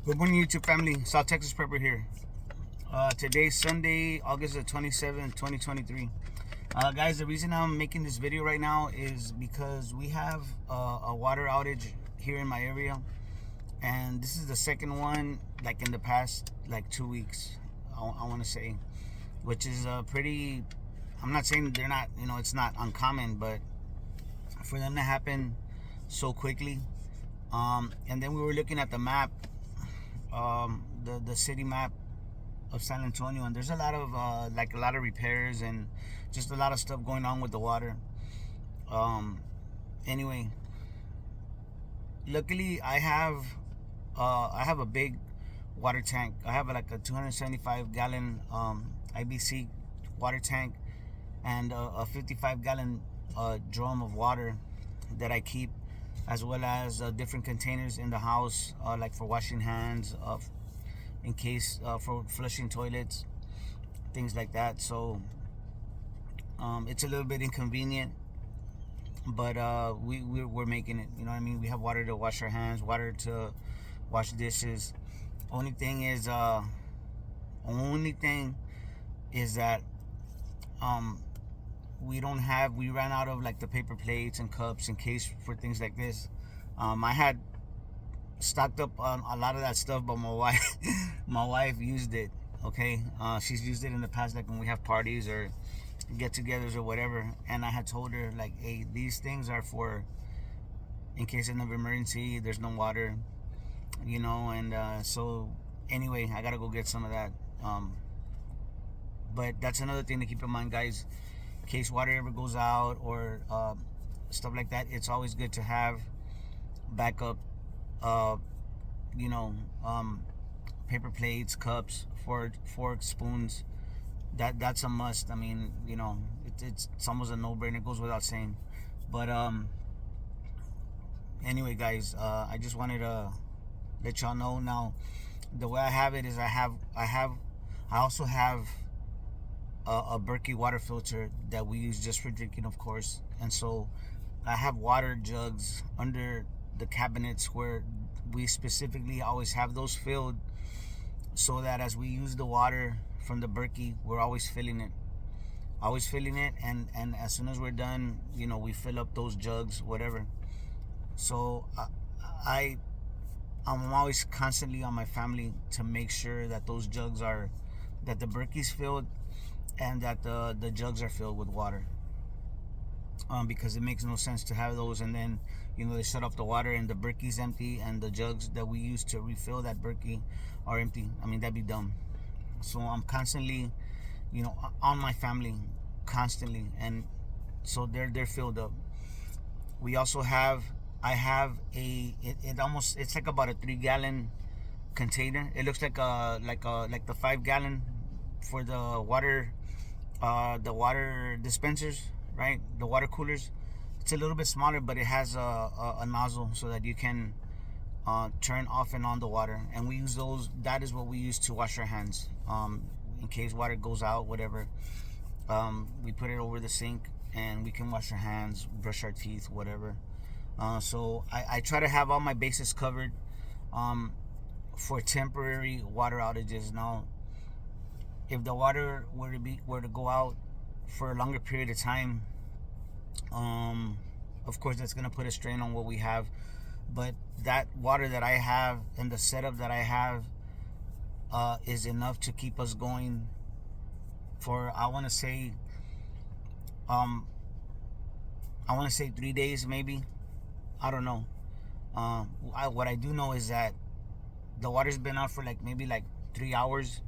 Good morning, YouTube family. South Texas Prepper here. Today's Sunday, August the 27th, 2023. Guys, the reason I'm making this video right now is because we have a water outage here in my area, and this is the second one, like in the past, like 2 weeks. I want to say, which is pretty. I'm not saying they're not, it's not uncommon, but for them to happen so quickly. And then we were looking at the map. The city map of San Antonio, and there's a lot of a lot of repairs and just a lot of stuff going on with the water. Anyway, luckily I have a big water tank. I have like a 275 gallon IBC water tank and a 55 gallon drum of water that I keep, as well as different containers in the house, like for washing hands, in case for flushing toilets, things like that. So it's a little bit inconvenient, but we're making it. You know what I mean? We have water to wash our hands, water to wash dishes. Only thing is that we ran out of like the paper plates and cups in case for things like this. I had stocked up on a lot of that stuff, but my wife used it. Okay, she's used it in the past, like when we have parties or get-togethers or whatever. And I had told her, like, hey, these things are for in case of an emergency. There's no water, And so anyway, I gotta go get some of that. But that's another thing to keep in mind, guys. In case water ever goes out or stuff like that, it's always good to have backup, paper plates, cups, forks, spoons. That's a must. I mean, it's almost a no-brainer. It goes without saying. But anyway, guys, I just wanted to let y'all know. Now, the way I have it is I also have a Berkey water filter that we use just for drinking, of course. And so I have water jugs under the cabinets where we specifically always have those filled, so that as we use the water from the Berkey, we're always filling it, and as soon as we're done, we fill up those jugs, whatever. So I'm always constantly on my family to make sure that those jugs that the Berkey's filled and that the jugs are filled with water, because it makes no sense to have those and then they shut off the water and the Berkey's empty and the jugs that we use to refill that Berkey are empty. I mean, that'd be dumb. So I'm constantly on my family, constantly, and so they're filled up. We also have it's like about a 3-gallon container. It looks like the 5-gallon for the water dispensers, right? The water coolers. It's a little bit smaller, but it has a nozzle so that you can turn off and on the water. And we use those. That is what we use to wash our hands, in case water goes out, whatever. We put it over the sink and we can wash our hands, brush our teeth, whatever. So I try to have all my bases covered for temporary water outages. Now, if the water were to go out for a longer period of time, of course that's going to put a strain on what we have. But that water that I have and the setup that I have is enough to keep us going for, I want to say 3 days, maybe. I don't know. What I do know is that the water's been out for maybe 3 hours,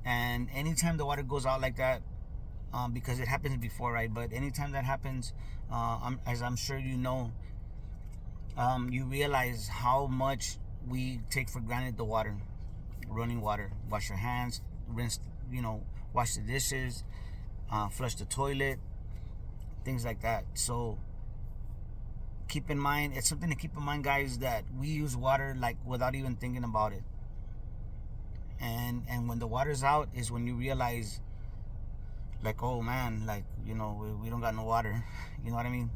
and anytime the water goes out like that, because it happens before, right? But anytime that happens, as I'm sure you realize how much we take for granted the water, running water. Wash your hands, rinse, wash the dishes, flush the toilet, things like that. So keep in mind, it's something to keep in mind, guys, that we use water without even thinking about it. And when the water's out is when you realize, oh man, we don't got no water. You know what I mean?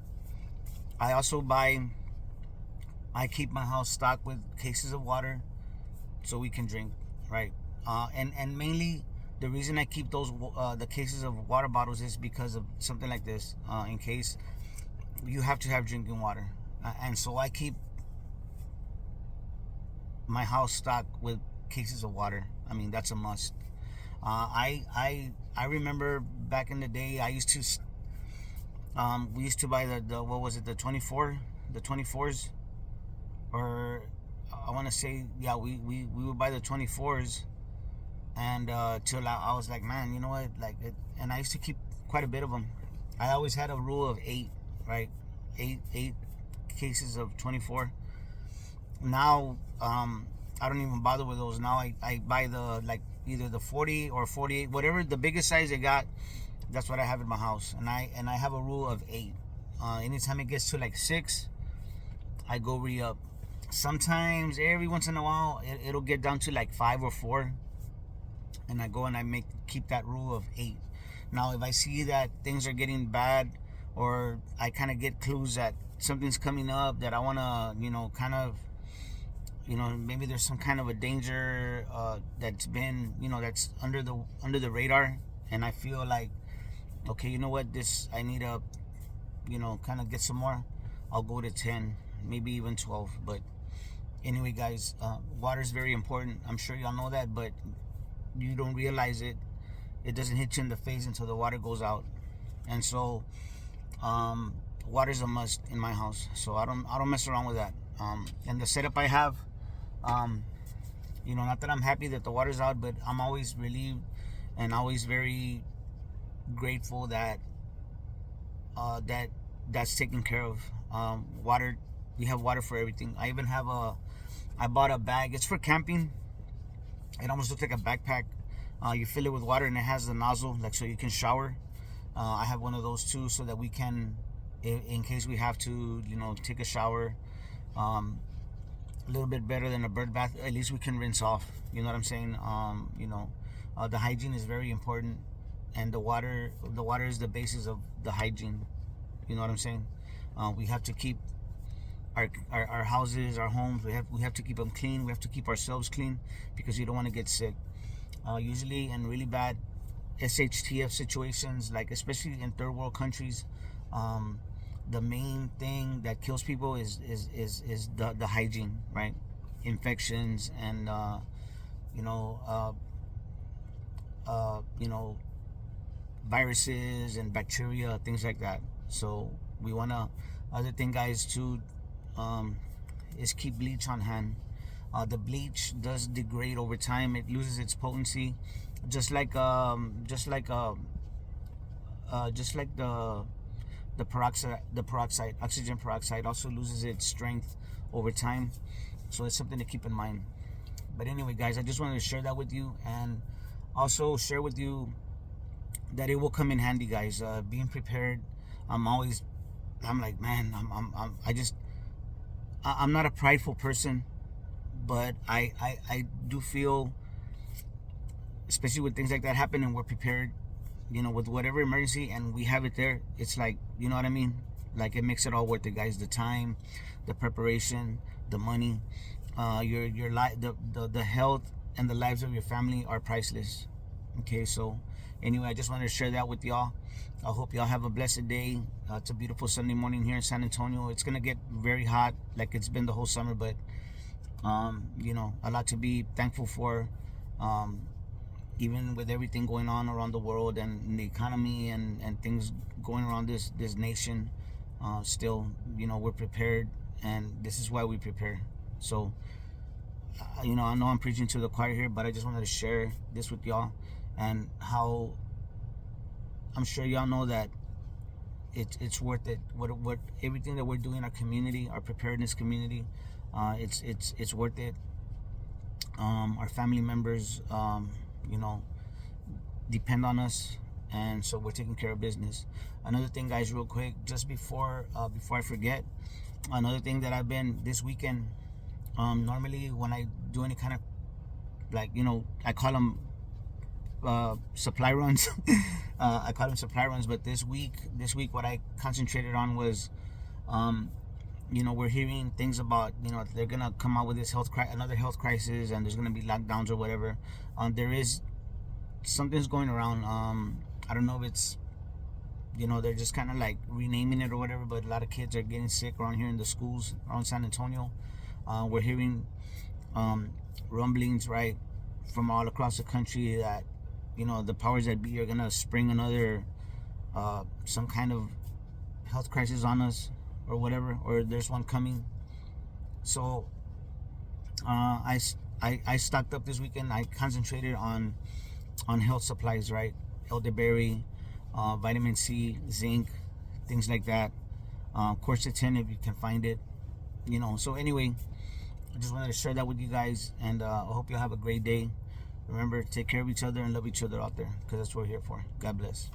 I keep my house stocked with cases of water so we can drink, right? And mainly the reason I keep those the cases of water bottles is because of something like this, in case you have to have drinking water. And so I keep my house stocked with cases of water. I mean, that's a must. I remember back in the day, I used to we used to buy the what was it, the 24s, or I want to say, yeah, we would buy the 24s. And till I was like, man, you know what, like it, and I used to keep quite a bit of them. I always had a rule of 8, right? Eight cases of 24. Now I don't even bother with those. Now I buy the, like, either the 40 or 48, whatever the biggest size they got. That's what I have in my house. And I have a rule of 8. Anytime it gets to like 6, I go re-up. Sometimes every once in a while it'll get down to like 5 or 4, and I go and I keep that rule of 8. Now if I see that things are getting bad, or I kind of get clues that something's coming up, that I want to, kind of, maybe there's some kind of a danger that's been, that's under the radar, and I feel like, okay, you know what, this, I need to, kind of get some more, I'll go to 10, maybe even 12. But anyway, guys, water is very important. I'm sure y'all know that, but you don't realize it. It doesn't hit you in the face until the water goes out. And so water is a must in my house, so I don't mess around with that. And the setup I have, not that I'm happy that the water's out, but I'm always relieved and always very grateful that that's taken care of. Water, we have water for everything. I even have I bought a bag. It's for camping. It almost looks like a backpack. You fill it with water, and it has the nozzle, like, so you can shower. I have one of those too, so that we can, in case we have to, take a shower. A little bit better than a bird bath. At least we can rinse off. You know what I'm saying? The hygiene is very important, and the water is the basis of the hygiene. You know what I'm saying? We have to keep our houses, our homes, we have to keep them clean. We have to keep ourselves clean, because you don't want to get sick. Usually in really bad SHTF situations, like especially in third world countries, the main thing that kills people is the hygiene, right? Infections and viruses and bacteria, things like that. So we wanna, other thing, guys, too, is keep bleach on hand. The bleach does degrade over time. It loses its potency, just like the peroxide, oxygen peroxide, also loses its strength over time. So it's something to keep in mind. But anyway, guys, I just wanted to share that with you, and also share with you that it will come in handy, guys. Being prepared. I'm like, man, I'm not a prideful person, but I do feel, especially with things like that happen and we're prepared, with whatever emergency, and we have it there. It's like, you know what I mean? Like, it makes it all worth it, guys. The time, the preparation, the money, your life, the health and the lives of your family are priceless. Okay, so anyway, I just wanted to share that with y'all. I hope y'all have a blessed day. It's a beautiful Sunday morning here in San Antonio. It's gonna get very hot, like it's been the whole summer, but a lot to be thankful for. Even with everything going on around the world and the economy and things going around this nation, still, we're prepared, and this is why we prepare. So, I know I'm preaching to the choir here, but I just wanted to share this with y'all, and how I'm sure y'all know that it's worth it. What everything that we're doing in our community, our preparedness community, it's worth it. Our family members, depend on us, and so we're taking care of business. Another thing, guys, real quick, just before I forget, another thing that I've been this weekend. Normally when I do any kind of, like, I call them supply runs. I call them supply runs, but this week what I concentrated on was we're hearing things about, they're gonna come out with this another health crisis, and there's gonna be lockdowns or whatever. There is something's going around. I don't know if it's, they're just kind of like renaming it or whatever, but a lot of kids are getting sick around here in the schools around San Antonio. We're hearing rumblings, right, from all across the country that, the powers that be are gonna spring another some kind of health crisis on us or whatever, or there's one coming. So I stocked up this weekend. I concentrated on health supplies, right? Elderberry, vitamin C, zinc, things like that. Quercetin if you can find it. So anyway, I just wanted to share that with you guys, and I hope you have a great day. Remember, take care of each other and love each other out there, because that's what we're here for. God bless.